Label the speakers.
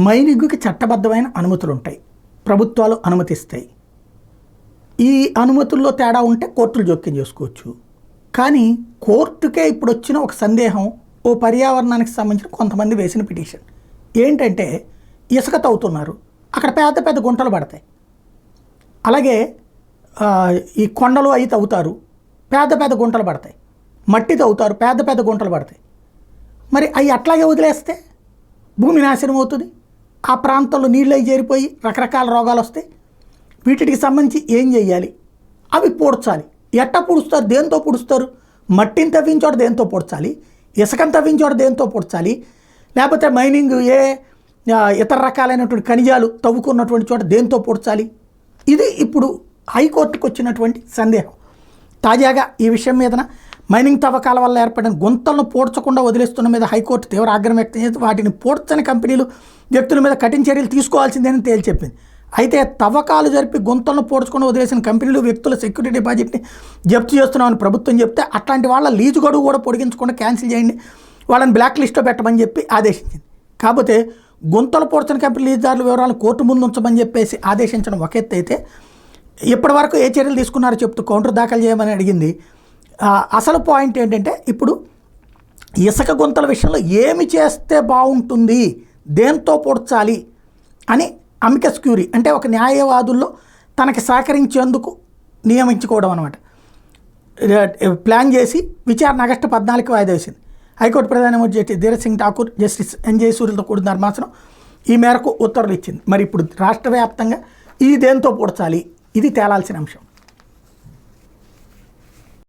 Speaker 1: మైనింగ్కి చట్టబద్ధమైన అనుమతులు ఉంటాయి, ప్రభుత్వాలు అనుమతిస్తాయి. ఈ అనుమతుల్లో తేడా ఉంటే కోర్టులు జోక్యం చేసుకోవచ్చు. కానీ కోర్టుకే ఇప్పుడు వచ్చిన ఒక సందేహం, ఓ పర్యావరణానికి సంబంధించిన కొంతమంది వేసిన పిటిషన్ ఏంటంటే, ఇసుక తవ్వుతున్నారు, అక్కడ పెద్ద పెద్ద గుంటలు పడతాయి. అలాగే ఈ కొండలు అవి తవ్వుతారు, పెద్ద పెద్ద గుంటలు పడతాయి. మట్టి తవ్వుతారు, పెద్ద పెద్ద గుంటలు పడతాయి. మరి అవి అట్లాగే వదిలేస్తే భూమి నాశనం అవుతుంది, ఆ ప్రాంతంలో నీళ్ళు అవి చేరిపోయి రకరకాల రోగాలు వస్తాయి. వీటికి సంబంధించి ఏం చేయాలి? అవి పూడ్చాలి. ఎట్టా పూడుస్తారు? దేంతో పూడుస్తారు? మట్టిని తవ్వించోట దేంతో పూడ్చాలి, ఇసుకను తవ్వించోట దేంతో పూడ్చాలి, లేకపోతే మైనింగ్ ఇతర రకాలైనటువంటి ఖనిజాలు తవ్వుకున్నటువంటి చోట దేంతో పూడ్చాలి? ఇది ఇప్పుడు హైకోర్టుకు వచ్చినటువంటి సందేహం. తాజాగా ఈ విషయం మీదన మైనింగ్ తవ్వకాల వల్ల ఏర్పడిన గుంతలను పూడ్చకుండా వదిలేస్తున్న మీద హైకోర్టు తీవ్ర ఆగ్రహం వ్యక్తం చేసి వాటిని పూడ్చని కంపెనీలు, వ్యక్తుల మీద కఠిన చర్యలు తీసుకోవాల్సిందేనని తేల్చెప్పింది. అయితే తవ్వకాలు జరిపి గుంతలను పూడ్చకుండా వదిలేసిన కంపెనీలు, వ్యక్తుల సెక్యూరిటీ డిపాజిట్ని జప్తు చేస్తున్నామని ప్రభుత్వం చెప్తే, అట్లాంటి వాళ్ళ లీజు గడువు కూడా పొడిగించకుండా క్యాన్సిల్ చేయండి, వాళ్ళని బ్లాక్ లిస్ట్లో పెట్టమని చెప్పి ఆదేశించింది. కాకపోతే గుంతలు పూడ్చని కంపెనీ లీజుదారుల వివరాలను కోర్టు ముందు ఉంచమని చెప్పేసి ఆదేశించడం ఒక ఎత్తు అయితే, ఇప్పటి వరకు ఏ చర్యలు తీసుకున్నారో చెప్తూ కౌంటర్ దాఖలు చేయమని అడిగింది. అసలు పాయింట్ ఏంటంటే, ఇప్పుడు ఇసుక గుంతల విషయంలో ఏమి చేస్తే బాగుంటుంది, దేంతో పూడ్చాలి అని అమికస్ క్యూరీ, అంటే ఒక న్యాయవాదుల్లో తనకి సహకరించేందుకు నియమించుకోవడం అనమాట, ప్లాన్ చేసి విచారణ ఆగస్టు 14కి వాయిదా వేసింది. హైకోర్టు ప్రధాన న్యాయమూర్తి ధీరజ్ సింగ్ ఠాకూర్, జస్టిస్ ఎన్జే సూర్యతో కూడిన ధర్మాసనం ఈ మేరకు ఉత్తర్వులు ఇచ్చింది. మరి ఇప్పుడు రాష్ట్ర వ్యాప్తంగా ఇది దేంతో పూడ్చాలి, ఇది తేలాల్సిన అంశం.